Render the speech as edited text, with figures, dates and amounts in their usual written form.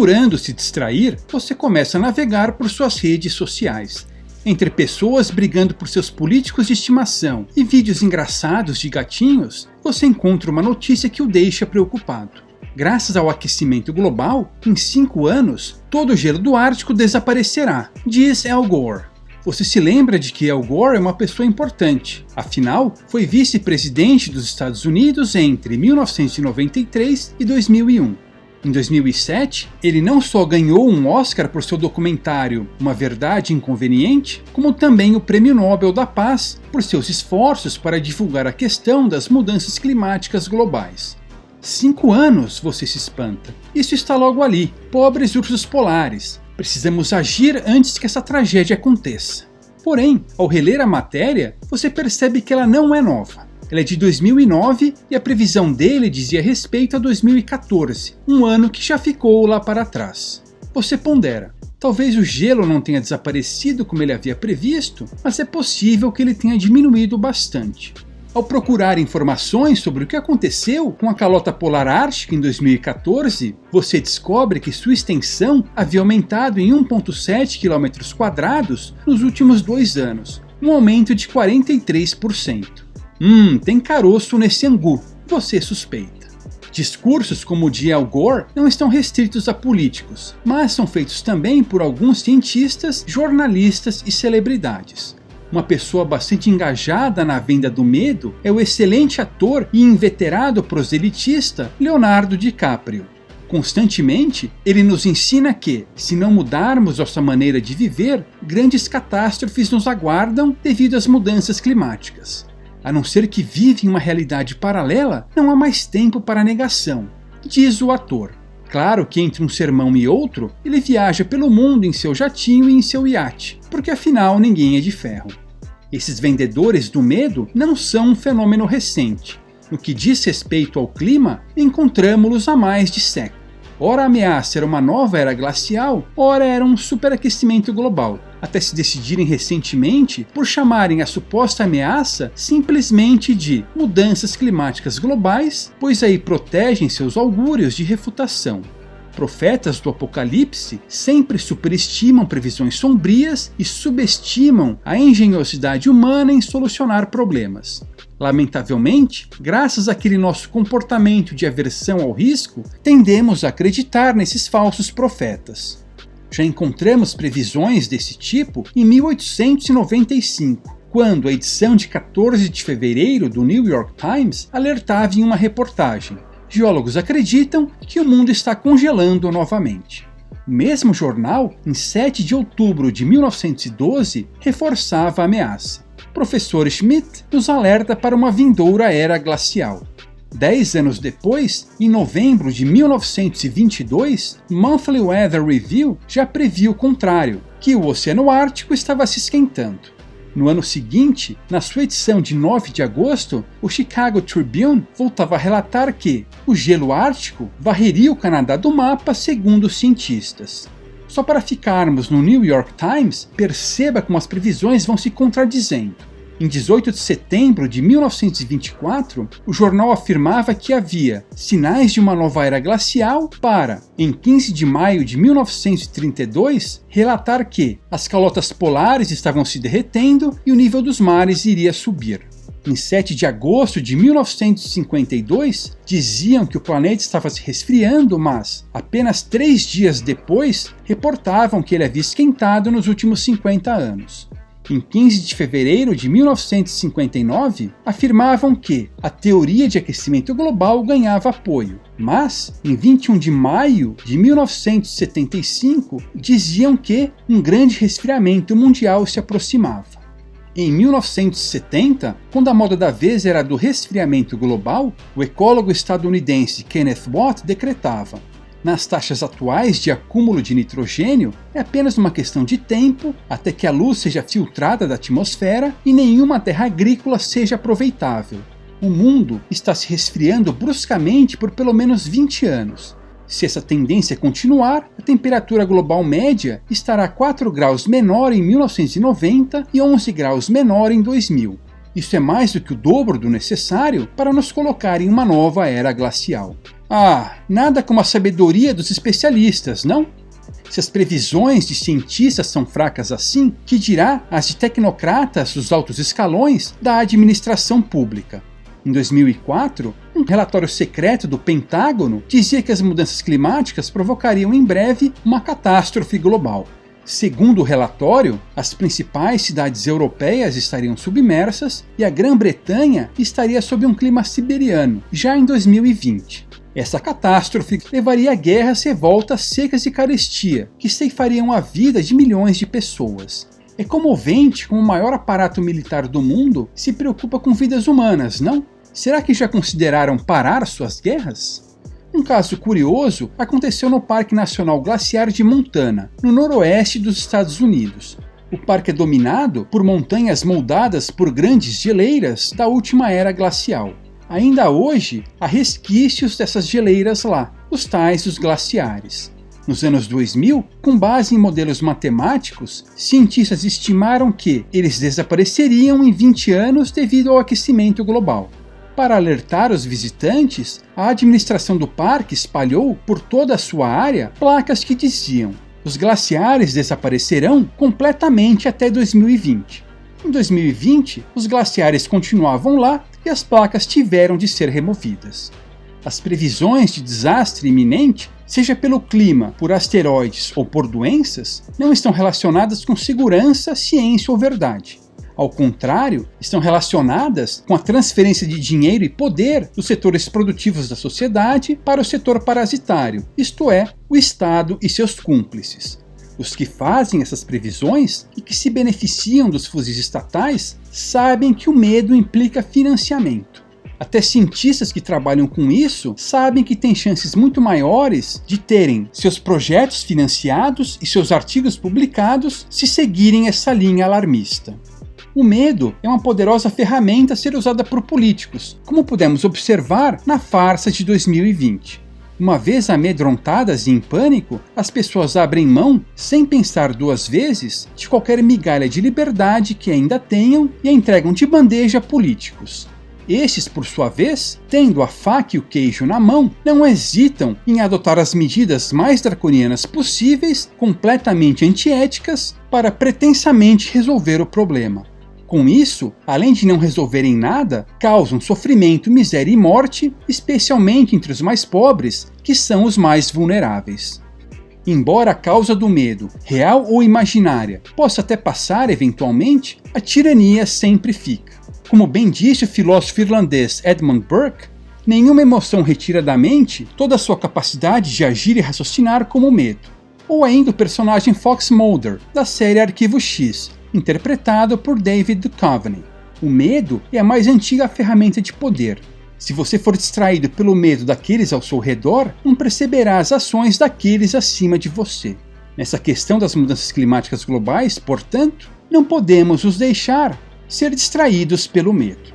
Procurando se distrair, você começa a navegar por suas redes sociais. Entre pessoas brigando por seus políticos de estimação e vídeos engraçados de gatinhos, você encontra uma notícia que o deixa preocupado. Graças ao aquecimento global, em 5 anos, todo o gelo do Ártico desaparecerá, diz Al Gore. Você se lembra de que Al Gore é uma pessoa importante, afinal, foi vice-presidente dos Estados Unidos entre 1993 e 2001. Em 2007, ele não só ganhou um Oscar por seu documentário Uma Verdade Inconveniente, como também o Prêmio Nobel da Paz por seus esforços para divulgar a questão das mudanças climáticas globais. 5 anos, você se espanta. Isso está logo ali, pobres ursos polares. Precisamos agir antes que essa tragédia aconteça. Porém, ao reler a matéria, você percebe que ela não é nova. Ela é de 2009 e a previsão dele dizia respeito a 2014, um ano que já ficou lá para trás. Você pondera, talvez o gelo não tenha desaparecido como ele havia previsto, mas é possível que ele tenha diminuído bastante. Ao procurar informações sobre o que aconteceu com a calota polar ártica em 2014, você descobre que sua extensão havia aumentado em 1,7 km² nos últimos 2 anos, um aumento de 43%. Tem caroço nesse angu, você suspeita. Discursos como o de Al Gore não estão restritos a políticos, mas são feitos também por alguns cientistas, jornalistas e celebridades. Uma pessoa bastante engajada na venda do medo é o excelente ator e inveterado proselitista Leonardo DiCaprio. Constantemente, ele nos ensina que, se não mudarmos nossa maneira de viver, grandes catástrofes nos aguardam devido às mudanças climáticas. A não ser que vive em uma realidade paralela, não há mais tempo para negação, diz o ator. Claro que entre um sermão e outro, ele viaja pelo mundo em seu jatinho e em seu iate, porque afinal ninguém é de ferro. Esses vendedores do medo não são um fenômeno recente. No que diz respeito ao clima, encontramos-los há mais de século. Ora a ameaça era uma nova era glacial, ora era um superaquecimento global, até se decidirem recentemente por chamarem a suposta ameaça simplesmente de mudanças climáticas globais, pois aí protegem seus augúrios de refutação. Profetas do Apocalipse sempre superestimam previsões sombrias e subestimam a engenhosidade humana em solucionar problemas. Lamentavelmente, graças àquele nosso comportamento de aversão ao risco, tendemos a acreditar nesses falsos profetas. Já encontramos previsões desse tipo em 1895, quando a edição de 14 de fevereiro do New York Times alertava em uma reportagem: geólogos acreditam que o mundo está congelando novamente. O mesmo jornal, em 7 de outubro de 1912, reforçava a ameaça. Professor Schmidt nos alerta para uma vindoura era glacial. 10 anos depois, em novembro de 1922, Monthly Weather Review já previu o contrário, que o Oceano Ártico estava se esquentando. No ano seguinte, na sua edição de 9 de agosto, o Chicago Tribune voltava a relatar que o gelo ártico varreria o Canadá do mapa, segundo os cientistas. Só para ficarmos no New York Times, perceba como as previsões vão se contradizendo. Em 18 de setembro de 1924, o jornal afirmava que havia sinais de uma nova era glacial para, em 15 de maio de 1932, relatar que as calotas polares estavam se derretendo e o nível dos mares iria subir. Em 7 de agosto de 1952, diziam que o planeta estava se resfriando, mas, apenas 3 dias depois, reportavam que ele havia esquentado nos últimos 50 anos. Em 15 de fevereiro de 1959, afirmavam que a teoria de aquecimento global ganhava apoio, mas, em 21 de maio de 1975, diziam que um grande resfriamento mundial se aproximava. Em 1970, quando a moda da vez era do resfriamento global, o ecólogo estadunidense Kenneth Watt decretava: nas taxas atuais de acúmulo de nitrogênio, é apenas uma questão de tempo até que a luz seja filtrada da atmosfera e nenhuma terra agrícola seja aproveitável. O mundo está se resfriando bruscamente por pelo menos 20 anos. Se essa tendência continuar, a temperatura global média estará 4 graus menor em 1990 e 11 graus menor em 2000. Isso é mais do que o dobro do necessário para nos colocar em uma nova era glacial. Nada como a sabedoria dos especialistas, não? Se as previsões de cientistas são fracas assim, que dirá as de tecnocratas dos altos escalões da administração pública? Em 2004, um relatório secreto do Pentágono dizia que as mudanças climáticas provocariam em breve uma catástrofe global. Segundo o relatório, as principais cidades europeias estariam submersas e a Grã-Bretanha estaria sob um clima siberiano, já em 2020. Essa catástrofe levaria a guerras, revoltas, secas e carestia, que ceifariam a vida de milhões de pessoas. É comovente como o maior aparato militar do mundo se preocupa com vidas humanas, não? Será que já consideraram parar suas guerras? Um caso curioso aconteceu no Parque Nacional Glaciar de Montana, no noroeste dos Estados Unidos. O parque é dominado por montanhas moldadas por grandes geleiras da última era glacial. Ainda hoje, há resquícios dessas geleiras lá, os tais dos glaciares. Nos anos 2000, com base em modelos matemáticos, cientistas estimaram que eles desapareceriam em 20 anos devido ao aquecimento global. Para alertar os visitantes, a administração do parque espalhou por toda a sua área placas que diziam: os glaciares desaparecerão completamente até 2020. Em 2020, os glaciares continuavam lá e as placas tiveram de ser removidas. As previsões de desastre iminente, seja pelo clima, por asteroides ou por doenças, não estão relacionadas com segurança, ciência ou verdade. Ao contrário, estão relacionadas com a transferência de dinheiro e poder dos setores produtivos da sociedade para o setor parasitário, isto é, o Estado e seus cúmplices. Os que fazem essas previsões e que se beneficiam dos fuzis estatais sabem que o medo implica financiamento. Até cientistas que trabalham com isso sabem que têm chances muito maiores de terem seus projetos financiados e seus artigos publicados se seguirem essa linha alarmista. O medo é uma poderosa ferramenta a ser usada por políticos, como pudemos observar na farsa de 2020. Uma vez amedrontadas e em pânico, as pessoas abrem mão, sem pensar duas vezes, de qualquer migalha de liberdade que ainda tenham e a entregam de bandeja a políticos. Estes, por sua vez, tendo a faca e o queijo na mão, não hesitam em adotar as medidas mais draconianas possíveis, completamente antiéticas, para pretensamente resolver o problema. Com isso, além de não resolverem nada, causam sofrimento, miséria e morte, especialmente entre os mais pobres, que são os mais vulneráveis. Embora a causa do medo, real ou imaginária, possa até passar eventualmente, a tirania sempre fica. Como bem disse o filósofo irlandês Edmund Burke, nenhuma emoção retira da mente toda a sua capacidade de agir e raciocinar como o medo. Ou ainda o personagem Fox Mulder, da série Arquivo X, interpretado por David Duchovny. O medo é a mais antiga ferramenta de poder. Se você for distraído pelo medo daqueles ao seu redor, não perceberá as ações daqueles acima de você. Nessa questão das mudanças climáticas globais, portanto, não podemos nos deixar ser distraídos pelo medo.